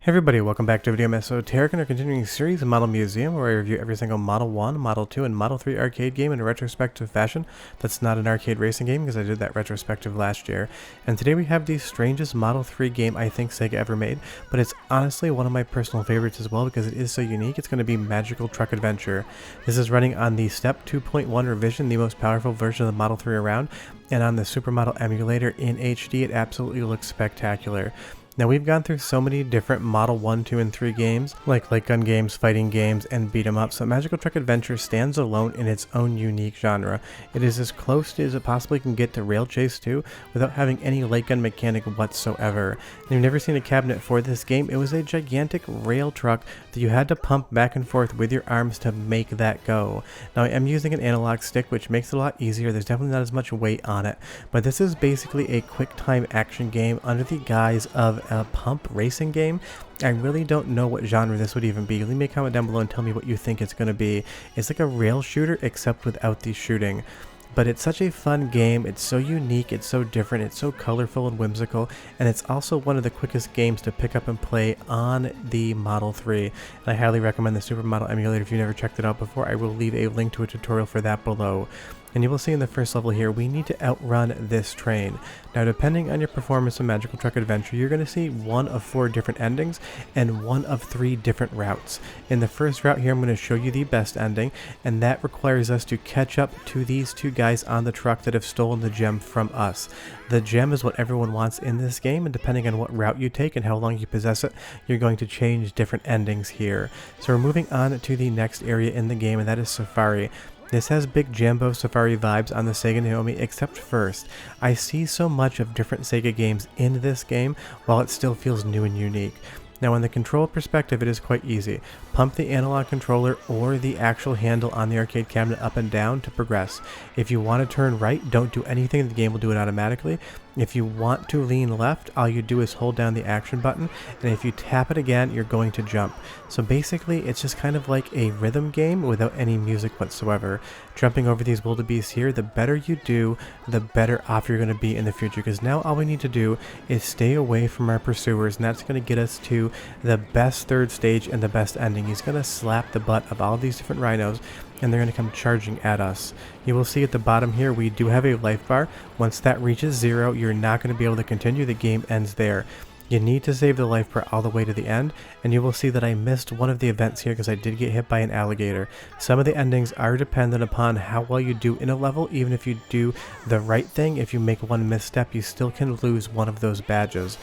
Hey everybody, welcome back to Video Esoteric and our continuing series of Model Museum, where I review every single Model 1, Model 2, and Model 3 arcade game in a retrospective fashion. That's not an arcade racing game because I did that retrospective last year. And today we have the strangest Model 3 game I think Sega ever made, but it's honestly one of my personal favorites as well because it is so unique. It's going to be Magical Truck Adventure. This is running on the Step 2.1 revision, the most powerful version of the Model 3 around, and on the Supermodel emulator in HD. It absolutely looks spectacular. Now we've gone through so many different Model 1, 2, and 3 games, like light gun games, fighting games, and beat 'em up, so Magical Truck Adventure stands alone in its own unique genre. It is as close as it possibly can get to Rail Chase 2 without having any light gun mechanic whatsoever. And you've never seen a cabinet for this game. It was a gigantic rail truck that you had to pump back and forth with your arms to make that go. Now I am using an analog stick, which makes it a lot easier. There's definitely not as much weight on it, but this is basically a quick time action game under the guise of a pump racing game. I really don't know what genre this would even be. Leave me a comment down below and tell me what you think it's going to be. It's like a rail shooter except without the shooting. But it's such a fun game, it's so unique, it's so different, it's so colorful and whimsical, and it's also one of the quickest games to pick up and play on the Model 3. And I highly recommend the Supermodel emulator if you've never checked it out before. I will leave a link to a tutorial for that below. And you will see in the first level here, we need to outrun this train. Now depending on your performance in Magical Truck Adventure, you're going to see one of 4 different endings and one of 3 different routes. In the first route here, I'm going to show you the best ending, and that requires us to catch up to these 2 guys on the truck that have stolen the gem from us. The gem is what everyone wants in this game, and depending on what route you take and how long you possess it, you're going to change different endings here. So we're moving on to the next area in the game, and that is Safari. This has big Jambo Safari vibes on the Sega Naomi, except first, I see so much of different Sega games in this game while it still feels new and unique. Now in the control perspective, it is quite easy. Pump the analog controller or the actual handle on the arcade cabinet up and down to progress. If you want to turn right, don't do anything, the game will do it automatically. If you want to lean left, all you do is hold down the action button, and if you tap it again, you're going to jump. So basically, it's just kind of like a rhythm game without any music whatsoever. Jumping over these wildebeests here, the better you do, the better off you're going to be in the future, because now all we need to do is stay away from our pursuers, and that's going to get us to the best third stage and the best ending. He's going to slap the butt of all of these different rhinos, and they're going to come charging at us. You will see at the bottom here we do have a life bar. Once that reaches 0, you're not going to be able to continue. The game ends there. You need to save the life bar all the way to the end, and you will see that I missed one of the events here because I did get hit by an alligator. Some of the endings are dependent upon how well you do in a level. Even if you do the right thing, if you make one misstep, you still can lose one of those badges.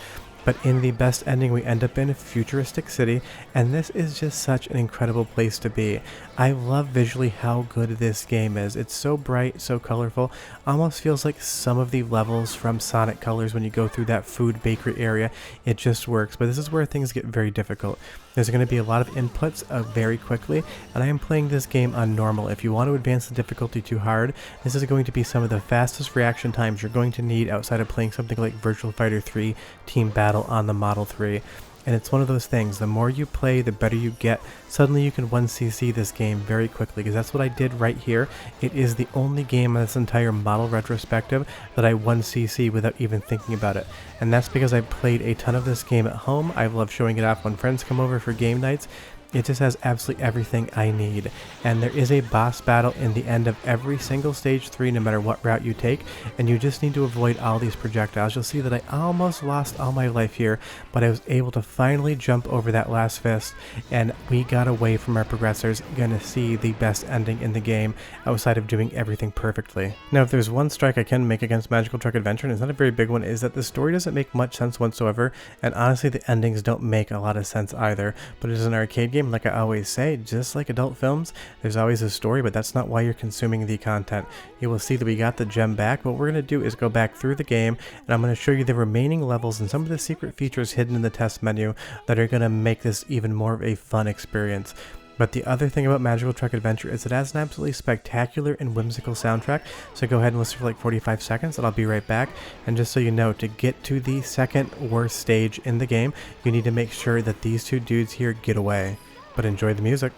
But in the best ending, we end up in a futuristic city, and this is just such an incredible place to be. I love visually how good this game is. It's so bright, so colorful, almost feels like some of the levels from Sonic Colors when you go through that food bakery area. It just works, but this is where things get very difficult. There's going to be a lot of inputs very quickly, and I am playing this game on normal. If you want to advance the difficulty too hard, this is going to be some of the fastest reaction times you're going to need outside of playing something like Virtua Fighter 3 Team Battle on the Model 3. And it's one of those things, the more you play, the better you get. Suddenly you can 1cc this game very quickly, because that's what I did right here. It is the only game on this entire model retrospective that I 1cc without even thinking about it. And that's because I played a ton of this game at home. I love showing it off when friends come over for game nights. It just has absolutely everything I need. And there is a boss battle in the end of every single stage 3, no matter what route you take, and you just need to avoid all these projectiles. You'll see that I almost lost all my life here, but I was able to finally jump over that last fist, and we got away from our progressors. You're gonna see the best ending in the game outside of doing everything perfectly. Now, if there's one strike I can make against Magical Truck Adventure, and it's not a very big one, is that the story doesn't make much sense whatsoever, and honestly the endings don't make a lot of sense either. But it is an arcade game. Like I always say, just like adult films, there's always a story, but that's not why you're consuming the content. You will see that we got the gem back. What we're going to do is go back through the game, and I'm going to show you the remaining levels and some of the secret features hidden in the test menu that are going to make this even more of a fun experience. But the other thing about Magical Truck Adventure is it has an absolutely spectacular and whimsical soundtrack, so go ahead and listen for like 45 seconds and I'll be right back. And just so you know, to get to the second worst stage in the game, you need to make sure that these 2 dudes here get away. But enjoy the music.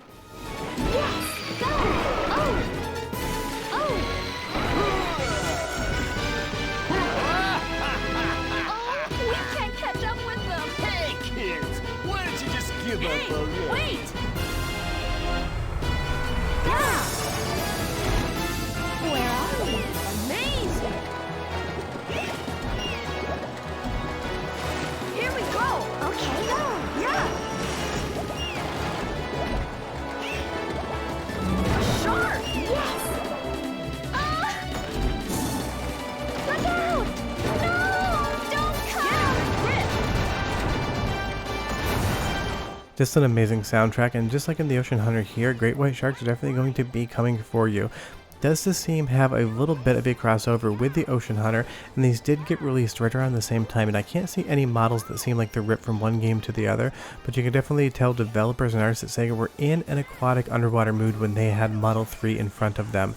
Yes! Go! Oh! Oh! Oh, we can't catch up with them! Hey kids, where did you Just an amazing soundtrack, and just like in the Ocean Hunter here, great white sharks are definitely going to be coming for you. Does this team have a little bit of a crossover with the Ocean Hunter, and these did get released right around the same time, and I can't see any models that seem like they're ripped from one game to the other, but you can definitely tell developers and artists at Sega were in an aquatic underwater mood when they had Model 3 in front of them.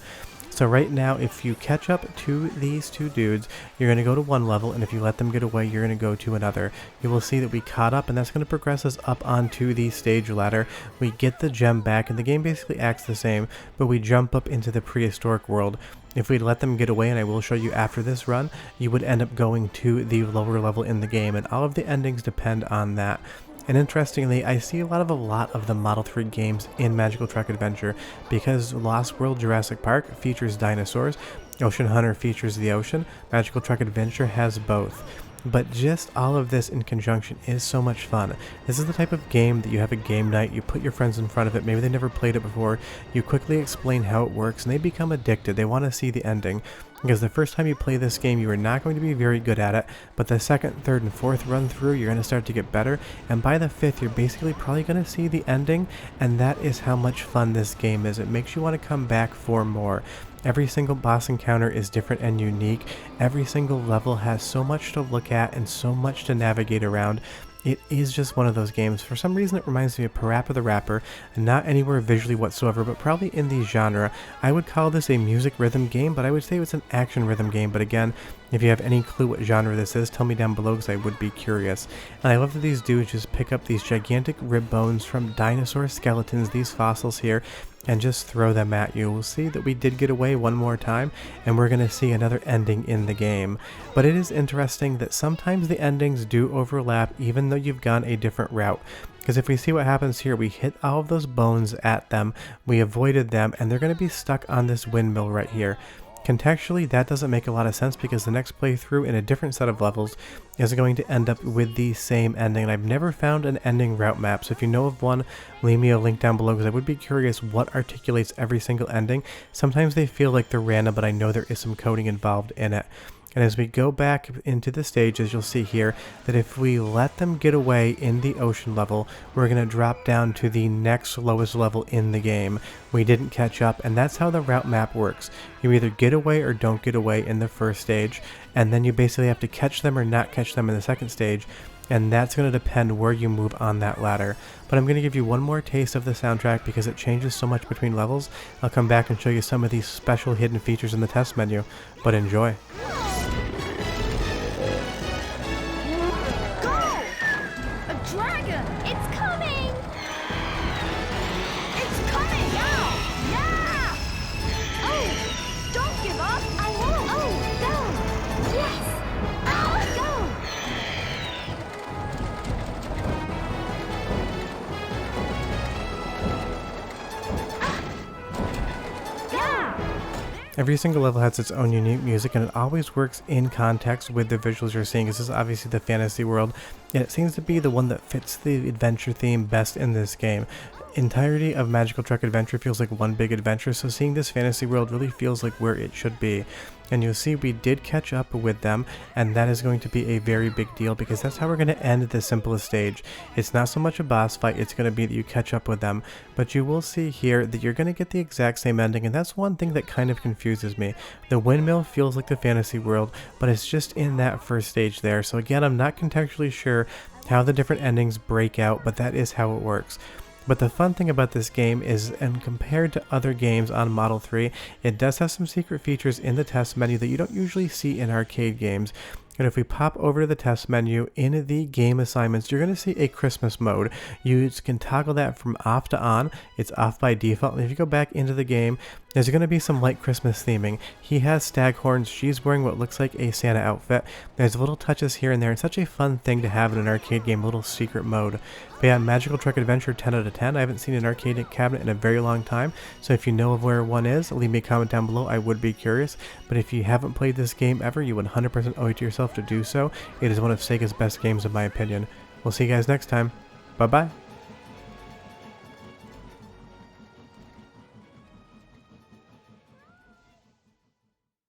So right now, if you catch up to these two dudes, you're going to go to one level, and if you let them get away, you're going to go to another. You will see that we caught up, and that's going to progress us up onto the stage ladder. We get the gem back, and the game basically acts the same, but we jump up into the prehistoric world. If we let them get away, and I will show you after this run, you would end up going to the lower level in the game, and all of the endings depend on that. And interestingly, I see a lot of the Model 3 games in Magical Truck Adventure because Lost World Jurassic Park features dinosaurs, Ocean Hunter features the ocean, Magical Truck Adventure has both. But just all of this in conjunction is so much fun. This is the type of game that you have a game night, you put your friends in front of it, maybe they never played it before, you quickly explain how it works, and they become addicted. They want to see the ending. Because the first time you play this game, you are not going to be very good at it, but the second, third, and fourth run through, you're going to start to get better, and by the fifth, you're basically probably going to see the ending, and that is how much fun this game is. It makes you want to come back for more. Every single boss encounter is different and unique. Every single level has so much to look at and so much to navigate around. It is just one of those games. For some reason it reminds me of Parappa the Rapper, and not anywhere visually whatsoever, but probably in the genre. I would call this a music rhythm game, but I would say it's an action rhythm game. But again, if you have any clue what genre this is, tell me down below because I would be curious. And I love that these dudes just pick up these gigantic rib bones from dinosaur skeletons, these fossils here, and just throw them at you. We'll see that we did get away one more time, and we're going to see another ending in the game. But it is interesting that sometimes the endings do overlap even though you've gone a different route. Because if we see what happens here, we hit all of those bones at them, we avoided them, and they're going to be stuck on this windmill right here. Contextually, that doesn't make a lot of sense because the next playthrough in a different set of levels is going to end up with the same ending. And I've never found an ending route map, so if you know of one, leave me a link down below because I would be curious what articulates every single ending. Sometimes they feel like they're random, but I know there is some coding involved in it. And as we go back into the stages, you'll see here that if we let them get away in the ocean level, we're going to drop down to the next lowest level in the game. We didn't catch up, and that's how the route map works. You either get away or don't get away in the first stage, and then you basically have to catch them or not catch them in the second stage, and that's going to depend where you move on that ladder. But I'm going to give you one more taste of the soundtrack because it changes so much between levels. I'll come back and show you some of these special hidden features in the test menu, but enjoy. Dragon! It's coming! It's coming now! Yeah! Oh! Don't give up! I won't! Oh! Go! Yes! Oh! Go! Yeah! Every single level has its own unique music, and it always works in context with the visuals you're seeing. This is obviously the fantasy world, and it seems to be the one that fits the adventure theme best in this game. Entirety of Magical Truck Adventure feels like one big adventure, so seeing this fantasy world really feels like where it should be. And you'll see we did catch up with them, and that is going to be a very big deal because that's how we're going to end the simplest stage. It's not so much a boss fight, it's going to be that you catch up with them, but you will see here that you're going to get the exact same ending, and that's one thing that kind of confuses me. The windmill feels like the fantasy world, but it's just in that first stage there, so again, I'm not contextually sure how the different endings break out, but that is how it works. But the fun thing about this game is, and compared to other games on Model 3, it does have some secret features in the test menu that you don't usually see in arcade games. And if we pop over to the test menu in the game assignments, you're going to see a Christmas mode. You can toggle that from off to on. It's off by default. And if you go back into the game, there's going to be some light Christmas theming. He has stag horns. She's wearing what looks like a Santa outfit. There's little touches here and there. It's such a fun thing to have in an arcade game, a little secret mode. But yeah, Magical Truck Adventure 10 out of 10. I haven't seen an arcade cabinet in a very long time. So if you know of where one is, leave me a comment down below. I would be curious. But if you haven't played this game ever, you 100% owe it to yourself to do so. It is one of Sega's best games in my opinion. We'll see you guys next time. Bye bye.